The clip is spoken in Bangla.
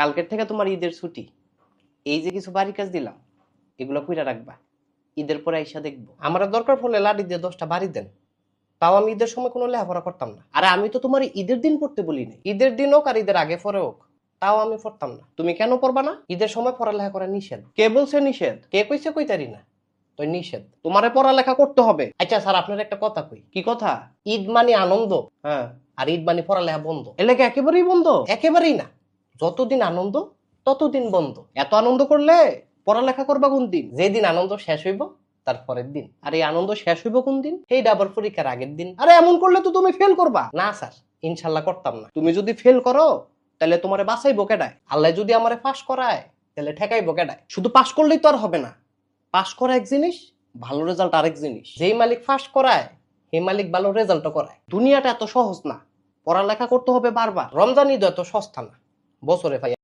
কালকের থেকে তোমার ঈদের ছুটি। এই যে কিছু বাড়ি কাজ দিলাম, এগুলো কইরা রাখবা। ঈদের পরে আইসা দেখবো। আমার দরকার পড়লে লাড়ি দিয়ে 10টা বাড়ি দেন, তাও আমি ঈদের সময় কোনো লেখাপড়া করতাম না। আরে আমি তো তোমার ঈদের দিন পড়তে বলি নাই, ঈদের দিন হোক আর ঈদের আগে পরে হোক, তাও আমি পড়তাম না। তুমি কেন পড়বা না? ঈদের সময় পড়ালেখা করা নিষেধ। কে বলছে নিষেধ? কে কইছে কইতারি না? তো নিষেধ, তোমারে পড়ালেখা করতে হবে। আচ্ছা স্যার, আপনার একটা কথা কই। কি কথা? ঈদ মানে আনন্দ, হ্যাঁ, আর ঈদ মানে পড়ালেখা বন্ধ। এলাকা একেবারেই বন্ধ? একেবারেই না, যতদিন আনন্দ ততদিন বন্ধ। এত আনন্দ করলে পড়ালেখা করবা কোন দিন? যেদিন আনন্দ শেষ হইব তার পরের দিন। আর এই আনন্দ শেষ হইব কোন দিন? এই আবার পরীক্ষার আগের দিন। আরে এমন করলে তো তুমি ফেল করবা। না স্যার, ইনশাল্লাহ করতাম না। তুমি যদি ফেল করো তাহলে তোমারে বাঁচাইবো কেডায়? আল্লাহ যদি আমারে পাস করায় তাহলে ঠেকাইবো কেডায়? শুধু পাস করলেই তো আর হবে না। পাস করা এক জিনিস, ভালো রেজাল্ট আরেক জিনিস। যেই মালিক পাস করায় সেই মালিক ভালো রেজাল্টও করায়। দুনিয়াটা এত সহজ না, পড়ালেখা করতে হবে বারবার। রমজান ঈদ এত সস্তা না, বছরে ভাই